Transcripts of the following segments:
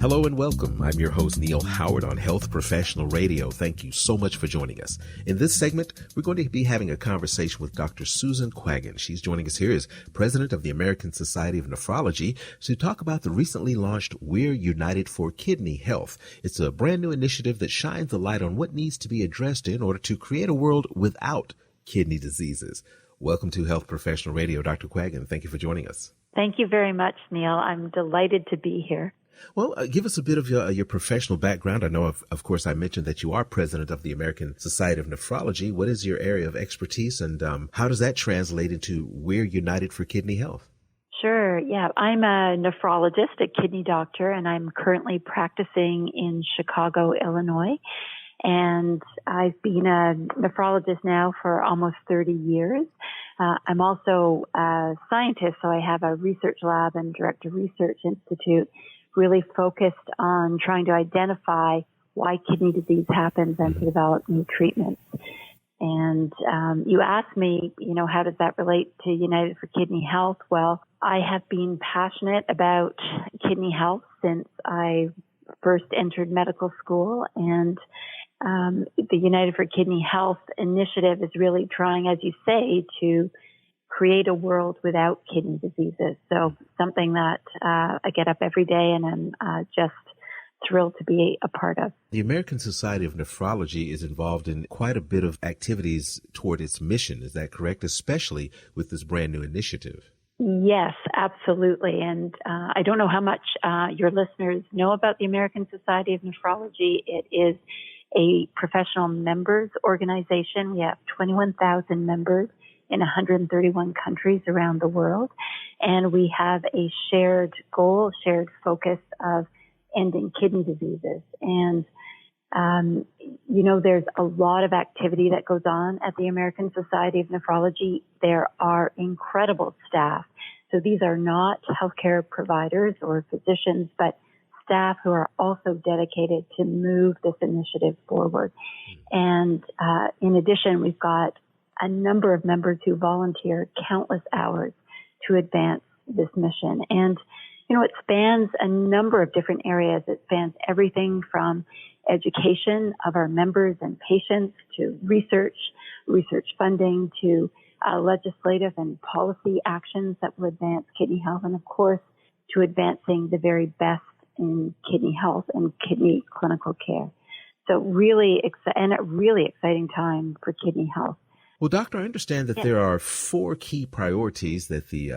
Hello and welcome. I'm your host, Neil Howard, on Health Professional Radio. Thank you so much for joining us. In this segment, we're going to be having a conversation with Dr. Susan Quaggin. She's joining us here as president of the American Society of Nephrology to talk about the recently launched We're United for Kidney Health. It's a brand new initiative that shines a light on what needs to be addressed in order to create a world without kidney diseases. Welcome to Health Professional Radio, Dr. Quaggin. Thank you for joining us. Thank you very much, Neil. I'm delighted to be here. Well, give us a bit of your professional background. I know, of course, I mentioned that you are president of the American Society of Nephrology. What is your area of expertise, and how does that translate into We're United for Kidney Health? Sure. Yeah, I'm a nephrologist, a kidney doctor, and I'm currently practicing in Chicago, Illinois. And I've been a nephrologist now for almost 30 years. I'm also a scientist, so I have a research lab and direct a research institute really focused on trying to identify why kidney disease happens and to develop new treatments. And you asked me, how does that relate to United for Kidney Health? Well, I have been passionate about kidney health since I first entered medical school, and the United for Kidney Health initiative is really trying, as you say, to create a world without kidney diseases. So something that I get up every day and I'm just thrilled to be a part of. The American Society of Nephrology is involved in quite a bit of activities toward its mission. Is that correct? Especially with this brand new initiative. Yes, absolutely. And I don't know how much your listeners know about the American Society of Nephrology. It is a professional members organization. We have 21,000 members in 131 countries around the world. And we have a shared goal, shared focus of ending kidney diseases. And, there's a lot of activity that goes on at the American Society of Nephrology. There are incredible staff. So these are not healthcare providers or physicians, but staff who are also dedicated to move this initiative forward. And in addition, we've got a number of members who volunteer countless hours to advance this mission. And, it spans a number of different areas. It spans everything from education of our members and patients to research funding to legislative and policy actions that will advance kidney health, and of course, to advancing the very best in kidney health and kidney clinical care. So really, a really exciting time for kidney health. Well, Doctor, I understand that there are 4 key priorities that the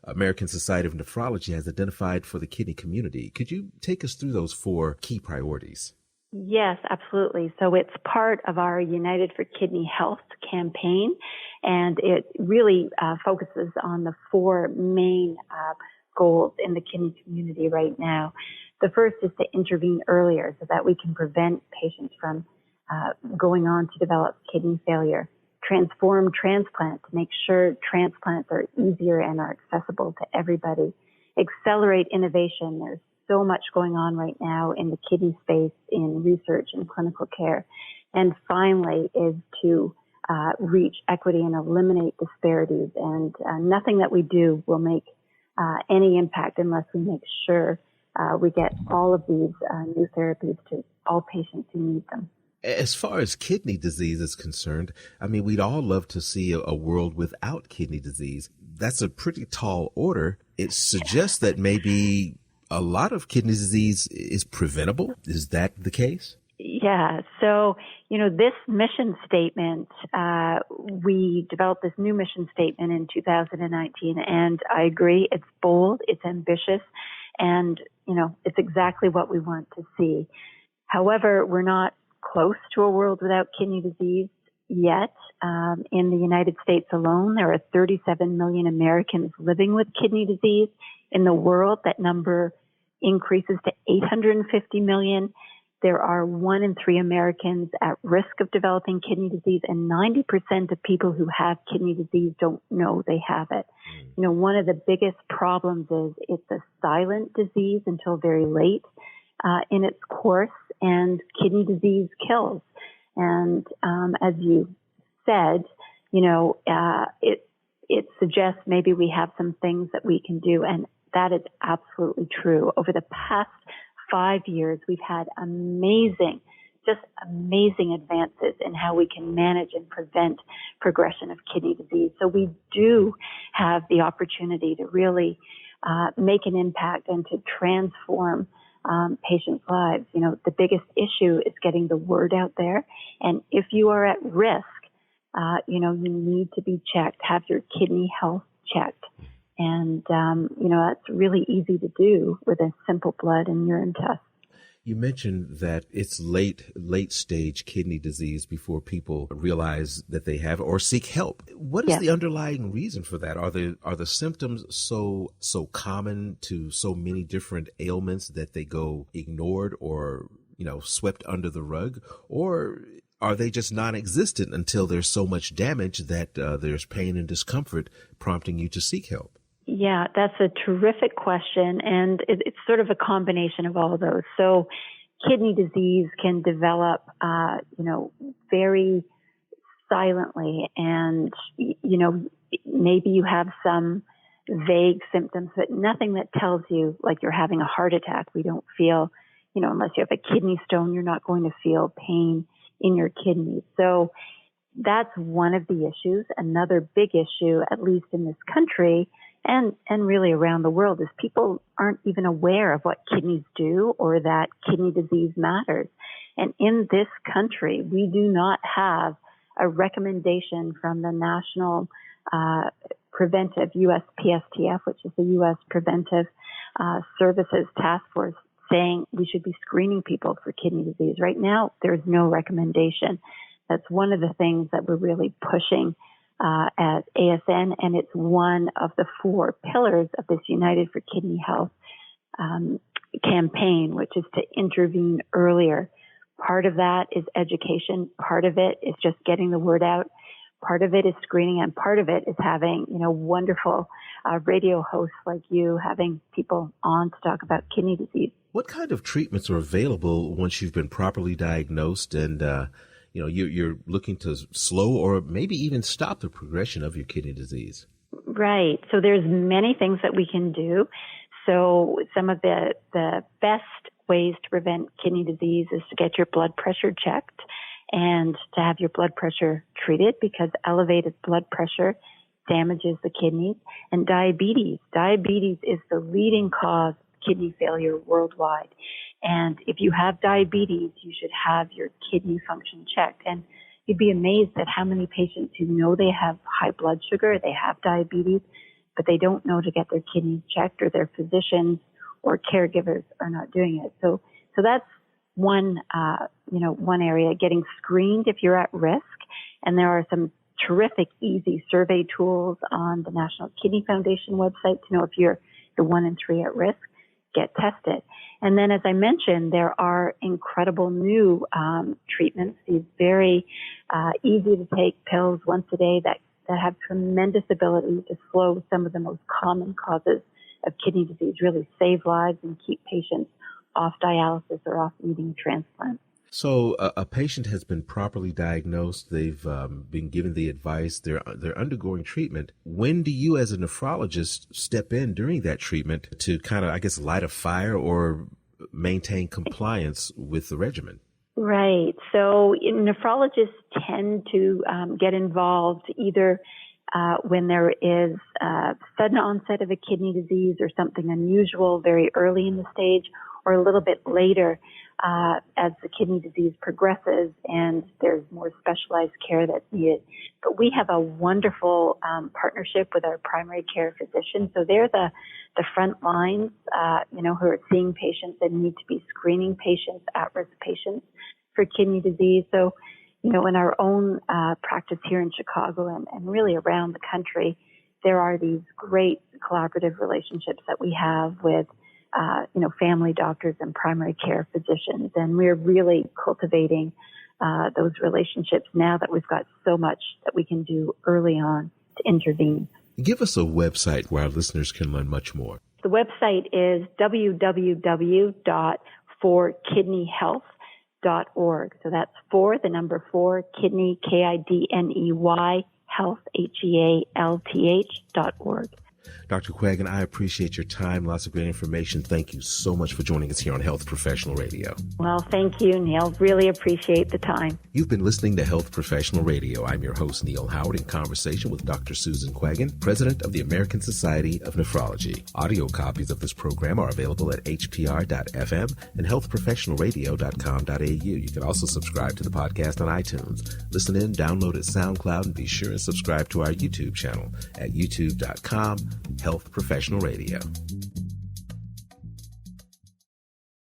American Society of Nephrology has identified for the kidney community. Could you take us through those 4 key priorities? Yes, absolutely. So it's part of our United for Kidney Health campaign, and it really focuses on the 4 main goals in the kidney community right now. The first is to intervene earlier so that we can prevent patients from going on to develop kidney failure. Transform transplant to make sure transplants are easier and are accessible to everybody. Accelerate innovation. There's so much going on right now in the kidney space in research and clinical care. And finally is to reach equity and eliminate disparities. And nothing that we do will make any impact unless we make sure we get all of these new therapies to all patients who need them. As far as kidney disease is concerned, we'd all love to see a world without kidney disease. That's a pretty tall order. It suggests that maybe a lot of kidney disease is preventable. Is that the case? Yeah. So, this mission statement, we developed this new mission statement in 2019, and I agree, it's bold, it's ambitious, and, it's exactly what we want to see. However, we're not close to a world without kidney disease yet. In the United States alone, there are 37 million Americans living with kidney disease. In the world, that number increases to 850 million. There are 1 in 3 Americans at risk of developing kidney disease, and 90% of people who have kidney disease don't know they have it. One of the biggest problems is it's a silent disease until very late in its course, and kidney disease kills. And as you said, suggests maybe we have some things that we can do. And that is absolutely true. Over the past 5 years, we've had amazing advances in how we can manage and prevent progression of kidney disease. So we do have the opportunity to really make an impact and to transform patients' lives. You know, the biggest issue is getting the word out there. And if you are at risk, you need to be checked, have your kidney health checked. And, that's really easy to do with a simple blood and urine test. You mentioned that it's late stage kidney disease before people realize that they have or seek help. What is the underlying reason for that? Are the symptoms so common to so many different ailments that they go ignored or, swept under the rug? Or are they just non-existent until there's so much damage that there's pain and discomfort prompting you to seek help? Yeah, that's a terrific question, and it's sort of a combination of all of those. So kidney disease can develop, very silently, and, maybe you have some vague symptoms, but nothing that tells you like you're having a heart attack. We don't feel, unless you have a kidney stone, you're not going to feel pain in your kidneys. So that's one of the issues. Another big issue, at least in this country, and really around the world, is people aren't even aware of what kidneys do or that kidney disease matters. And in this country, we do not have a recommendation from the National Preventive USPSTF, which is the U.S. Preventive Services Task Force, saying we should be screening people for kidney disease. Right now, there's no recommendation. That's one of the things that we're really pushing at ASN, and it's one of the 4 pillars of this United for Kidney Health campaign, which is to intervene earlier. Part of that is education. Part of it is just getting the word out. Part of it is screening, and part of it is having, wonderful radio hosts like you, having people on to talk about kidney disease. What kind of treatments are available once you've been properly diagnosed and you're looking to slow or maybe even stop the progression of your kidney disease? Right. So there's many things that we can do. So some of the best ways to prevent kidney disease is to get your blood pressure checked and to have your blood pressure treated, because elevated blood pressure damages the kidneys. And diabetes is the leading cause of kidney failure worldwide. And if you have diabetes, you should have your kidney function checked. And you'd be amazed at how many patients who know they have high blood sugar, they have diabetes, but they don't know to get their kidneys checked, or their physicians or caregivers are not doing it. So that's one area, getting screened if you're at risk. And there are some terrific, easy survey tools on the National Kidney Foundation website to know if you're 1 in 3 at risk. Get tested. And then, as I mentioned, there are incredible new treatments, these very easy to take pills once a day that have tremendous ability to slow some of the most common causes of kidney disease, really save lives and keep patients off dialysis or off needing transplant. So a patient has been properly diagnosed. They've been given the advice. They're undergoing treatment. When do you, as a nephrologist, step in during that treatment to kind of, light a fire or maintain compliance with the regimen? Right. So nephrologists tend to get involved either when there is a sudden onset of a kidney disease or something unusual very early in the stage, or a little bit later as the kidney disease progresses and there's more specialized care that's needed. But we have a wonderful partnership with our primary care physicians. So they're the front lines, who are seeing patients and need to be screening patients, at-risk patients for kidney disease. So, in our own practice here in Chicago and really around the country, there are these great collaborative relationships that we have with family doctors and primary care physicians. And we're really cultivating those relationships now that we've got so much that we can do early on to intervene. Give us a website where our listeners can learn much more. The website is www.forkidneyhealth.org. So that's 4, the number 4, kidney, KIDNEY, health, HEALTH.org. Dr. Quaggin, I appreciate your time. Lots of great information. Thank you so much for joining us here on Health Professional Radio. Well, thank you, Neil. Really appreciate the time. You've been listening to Health Professional Radio. I'm your host, Neil Howard, in conversation with Dr. Susan Quaggin, President of the American Society of Nephrology. Audio copies of this program are available at hpr.fm and healthprofessionalradio.com.au. You can also subscribe to the podcast on iTunes. Listen in, download at SoundCloud, and be sure and subscribe to our YouTube channel at youtube.com Health Professional Radio.